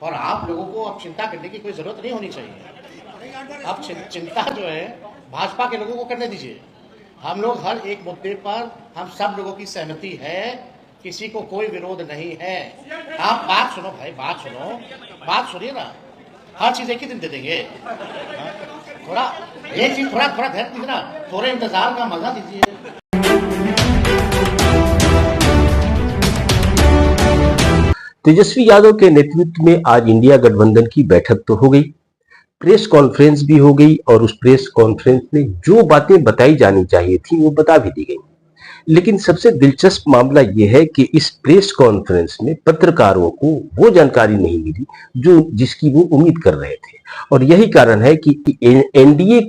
और आप लोगों को अब चिंता करने की कोई जरूरत नहीं होनी चाहिए। अब चिंता जो है भाजपा के लोगों को करने दीजिए। हम लोग हर एक मुद्दे पर हम सब लोगों की सहमति है, किसी को कोई विरोध नहीं है। आप बात सुनो भाई, बात सुनिए ना। हर चीज एक ही दिन दे देंगे। थोड़ा एक चीज थोड़ा धैर्य दीजिए ना, थोड़े इंतजार का मजा दीजिए। तेजस्वी यादव के नेतृत्व में आज इंडिया गठबंधन की बैठक तो हो गई, प्रेस कॉन्फ्रेंस भी हो गई और उस प्रेस कॉन्फ्रेंस में जो बातें बताई जानी चाहिए थी वो बता भी दी गई। लेकिन सबसे दिलचस्प मामला यह है कि इस प्रेस कॉन्फ्रेंस में पत्रकारों को वो जानकारी नहीं मिली जो जिसकी वो उम्मीद कर रहे थे। और यही कारण है कि एनडीए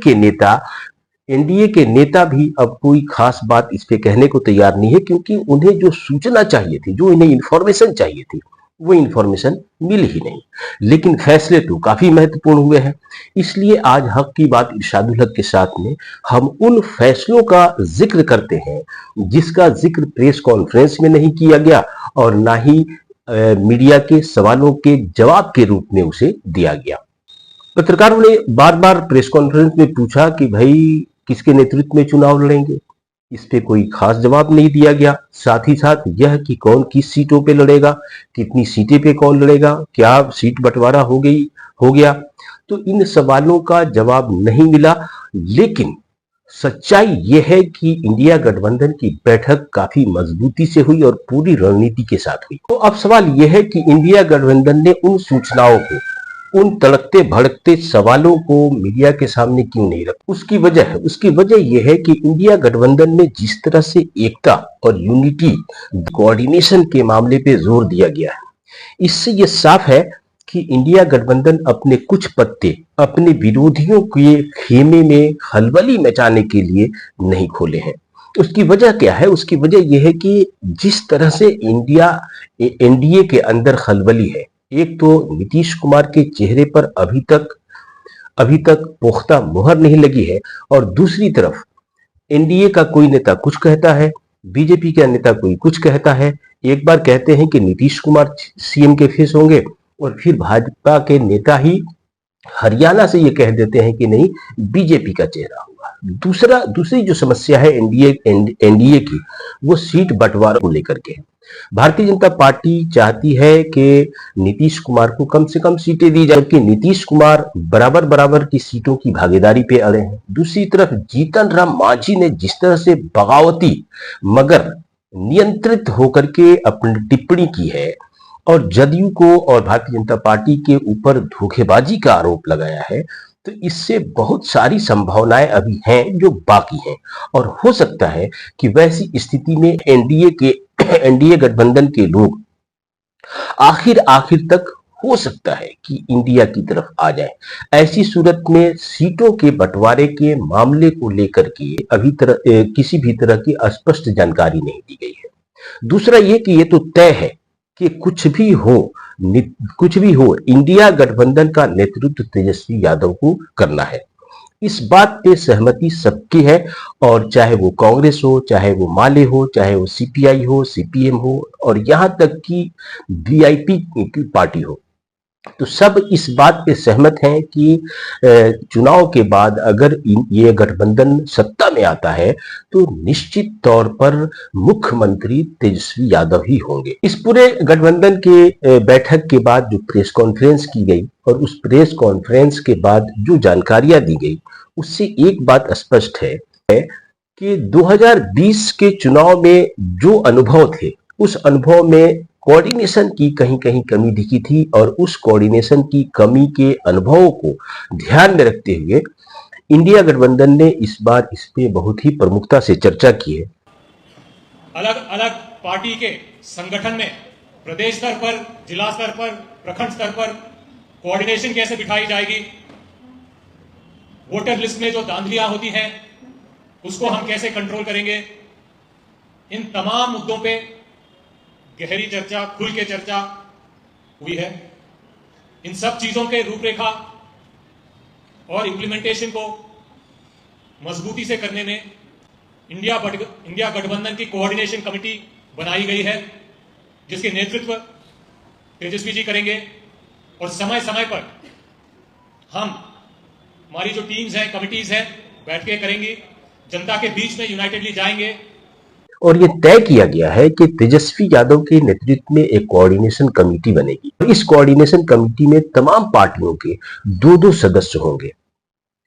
के नेता भी अब कोई खास बात इस पे कहने को तैयार नहीं है, क्योंकि उन्हें जो सूचना चाहिए थी, जो इन्हें इंफॉर्मेशन चाहिए थी, वो इंफॉर्मेशन मिल ही नहीं। लेकिन फैसले तो काफी महत्वपूर्ण हुए हैं, इसलिए आज हक की बात इरशादुल हक के साथ में हम उन फैसलों का जिक्र करते हैं जिसका जिक्र प्रेस कॉन्फ्रेंस में नहीं किया गया और ना ही मीडिया के सवालों के जवाब के रूप में उसे दिया गया। पत्रकारों ने बार बार प्रेस कॉन्फ्रेंस में पूछा कि भाई किसके नेतृत्व में चुनाव लड़ेंगे, इस पे कोई खास जवाब नहीं दिया गया। साथ ही साथ यह कि कौन किस सीटों पे लड़ेगा, कितनी सीटें पे कौन लड़ेगा, क्या सीट बंटवारा हो गया, तो इन सवालों का जवाब नहीं मिला। लेकिन सच्चाई यह है कि इंडिया गठबंधन की बैठक काफी मजबूती से हुई और पूरी रणनीति के साथ हुई। तो अब सवाल यह है कि इंडिया गठबंधन ने उन सूचनाओं को, उन तड़कते भड़कते सवालों को मीडिया के सामने क्यों नहीं रखा। उसकी वजह यह है कि इंडिया गठबंधन में जिस तरह से एकता और यूनिटी, कोऑर्डिनेशन के मामले पे जोर दिया गया है, इससे यह साफ है कि इंडिया गठबंधन अपने कुछ पत्ते अपने विरोधियों के खेमे में खलबली मचाने के लिए नहीं खोले हैं। उसकी वजह क्या है? उसकी वजह यह है कि जिस तरह से एनडीए के अंदर खलबली है, एक तो नीतीश कुमार के चेहरे पर अभी तक पुख्ता मुहर नहीं लगी है, और दूसरी तरफ एनडीए का कोई नेता कुछ कहता है, बीजेपी का नेता कोई कुछ कहता है। एक बार कहते हैं कि नीतीश कुमार सीएम के फेस होंगे और फिर भाजपा के नेता ही हरियाणा से ये कह देते हैं कि नहीं, बीजेपी का चेहरा होगा। दूसरी जो समस्या है एनडीए की, वो सीट बंटवारा को लेकर के। भारतीय जनता पार्टी चाहती है कि नीतीश कुमार को कम से कम सीटें दी जाए, जबकि नीतीश कुमार बराबर की सीटों की भागीदारी पे अड़े हैं। दूसरी तरफ जीतन राम मांझी ने जिस तरह से बगावती मगर नियंत्रित होकर के अपनी टिप्पणी की है और जदयू को और भारतीय जनता पार्टी के ऊपर धोखेबाजी का आरोप लगाया है, तो इससे बहुत सारी संभावनाएं अभी हैं जो बाकी हैं। और हो सकता है कि वैसी स्थिति में एनडीए गठबंधन के लोग आखिर तक हो सकता है कि इंडिया की तरफ आ जाए। ऐसी सूरत में सीटों के बंटवारे के मामले को लेकर के अभी किसी भी तरह की स्पष्ट जानकारी नहीं दी गई है। दूसरा ये कि ये तो तय है कि कुछ भी हो, इंडिया गठबंधन का नेतृत्व तेजस्वी यादव को करना है। इस बात पे सहमति सबकी है, और चाहे वो कांग्रेस हो, चाहे वो माले हो, चाहे वो सीपीआई हो, सीपीएम हो, और यहां तक कि वीआईपी की पार्टी हो, तो सब इस बात पे सहमत हैं कि चुनाव के बाद अगर ये गठबंधन सत्ता में आता है तो निश्चित तौर पर मुख्यमंत्री तेजस्वी यादव ही होंगे। इस पूरे गठबंधन के बैठक के बाद जो प्रेस कॉन्फ्रेंस की गई और उस प्रेस कॉन्फ्रेंस के बाद जो जानकारियां दी गई, उससे एक बात स्पष्ट है कि 2020 के चुनाव में जो अनुभव थे, उस अनुभव में कोऑर्डिनेशन की कहीं कमी दिखी थी, और उस कोऑर्डिनेशन की कमी के अनुभवों को ध्यान में रखते हुए इंडिया गठबंधन ने इस बार इस पे बहुत ही प्रमुखता से चर्चा की है। अलग अलग पार्टी के संगठन में प्रदेश स्तर पर, जिला स्तर पर, प्रखंड स्तर पर कोऑर्डिनेशन कैसे बिठाई जाएगी, वोटर लिस्ट में जो धांधलियां होती हैं उसको हम कैसे कंट्रोल करेंगे, इन तमाम मुद्दों पे गहरी चर्चा, खुल के चर्चा हुई है। इन सब चीजों के रूपरेखा और इंप्लीमेंटेशन को मजबूती से करने में इंडिया गठबंधन की कोऑर्डिनेशन कमेटी बनाई गई है, जिसके नेतृत्व तेजस्वी जी करेंगे। और समय समय पर हम हमारी जो टीम्स हैं, कमिटीज हैं, बैठ के करेंगी, जनता के बीच में यूनाइटेडली जाएंगे। और ये तय किया गया है कि तेजस्वी यादव के नेतृत्व में एक कोऑर्डिनेशन कमेटी बनेगी। इस कोऑर्डिनेशन कमेटी में तमाम पार्टियों के 2-2 सदस्य होंगे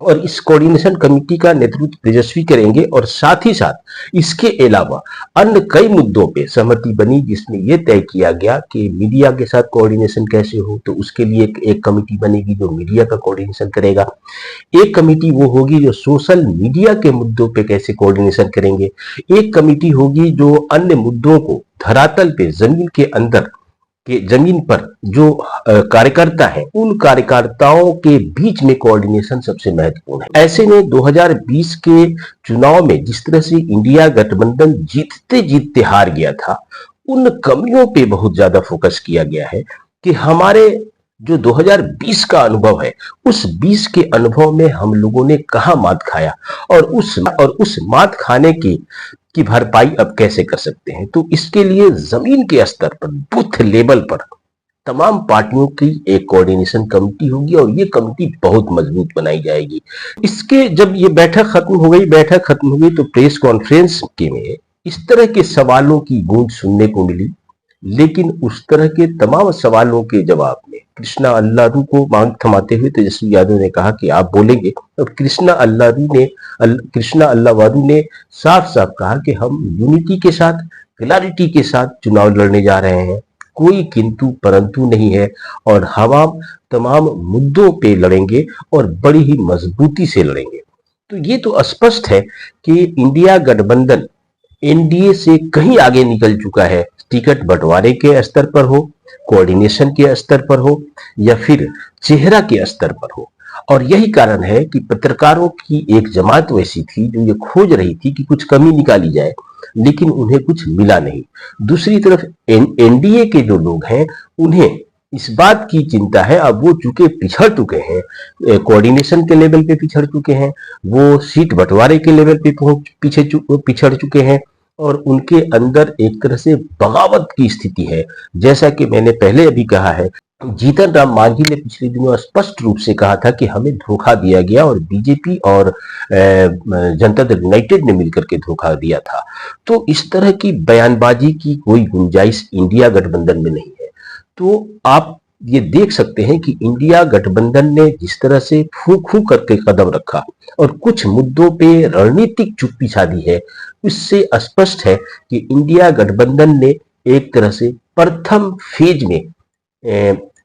और इस कोऑर्डिनेशन कमेटी का नेतृत्व तेजस्वी करेंगे और साथ ही साथ इसके अलावा अन्य कई मुद्दों पे सहमति बनी, जिसमें यह तय किया गया कि मीडिया के साथ कोऑर्डिनेशन कैसे हो, तो उसके लिए एक कमेटी बनेगी जो मीडिया का कोऑर्डिनेशन करेगा। एक कमेटी वो होगी जो सोशल मीडिया के मुद्दों पे कैसे कोऑर्डिनेशन करेंगे। एक कमेटी होगी जो अन्य मुद्दों को धरातल पे जमीन पर जो कार्यकर्ता है उन कार्यकर्ताओं के बीच में कोऑर्डिनेशन सबसे महत्वपूर्ण है। ऐसे में 2020 के चुनाव में जिस तरह से इंडिया गठबंधन जीतते जीतते हार गया था, उन कमियों पे बहुत ज्यादा फोकस किया गया है कि हमारे जो 2020 का अनुभव है, उस 20 के अनुभव में हम लोगों ने कहां मात खाया और उस मात खाने की भरपाई अब कैसे कर सकते हैं। तो इसके लिए जमीन के स्तर पर, बूथ लेवल पर तमाम पार्टियों की एक कोऑर्डिनेशन कमेटी होगी और ये कमेटी बहुत मजबूत बनाई जाएगी। इसके जब ये बैठक खत्म हो गई तो प्रेस कॉन्फ्रेंस के में इस तरह के सवालों की गूंज सुनने को मिली, लेकिन उस तरह के तमाम सवालों के जवाब में कृष्णा अल्लारू को मांग थमाते हुए तेजस्वी यादव ने कहा कि आप बोलेंगे। और कृष्णा अल्लावारू ने साफ साफ कहा कि हम यूनिटी के साथ, क्लैरिटी के साथ चुनाव लड़ने जा रहे हैं, कोई किंतु परंतु नहीं है और हम तमाम मुद्दों पे लड़ेंगे और बड़ी ही मजबूती से लड़ेंगे। तो ये तो स्पष्ट है कि इंडिया गठबंधन एनडीए से कहीं आगे निकल चुका है, टिकट बंटवारे के स्तर पर हो, कोऑर्डिनेशन के स्तर पर हो या फिर चेहरा के स्तर पर हो। और यही कारण है कि पत्रकारों की एक जमात वैसी थी जो ये खोज रही थी कि कुछ कमी निकाली जाए, लेकिन उन्हें कुछ मिला नहीं। दूसरी तरफ एनडीए के जो लोग हैं उन्हें इस बात की चिंता है, अब वो चूंकि पिछड़ चुके हैं, कोऑर्डिनेशन के लेवल पे पिछड़ चुके हैं, वो सीट बंटवारे के लेवल पे पिछड़ चुके हैं और उनके अंदर एक तरह से बगावत की स्थिति है। जैसा कि मैंने पहले अभी कहा है, जीतन राम मांझी ने पिछले दिनों स्पष्ट रूप से कहा था कि हमें धोखा दिया गया और बीजेपी और जनता दल यूनाइटेड ने मिलकर के धोखा दिया था। तो इस तरह की बयानबाजी की कोई गुंजाइश इंडिया गठबंधन में नहीं है। तो आप ये देख सकते हैं कि इंडिया गठबंधन ने जिस तरह से फू करके कदम रखा और कुछ मुद्दों पे रणनीतिक चुप्पी साधी है, इससे स्पष्ट है कि इंडिया गठबंधन ने एक तरह से प्रथम फेज में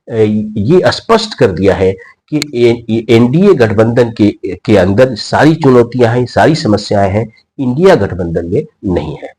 ये स्पष्ट कर दिया है कि एनडीए गठबंधन के अंदर सारी चुनौतियां हैं, सारी समस्याएं हैं, इंडिया गठबंधन में नहीं है।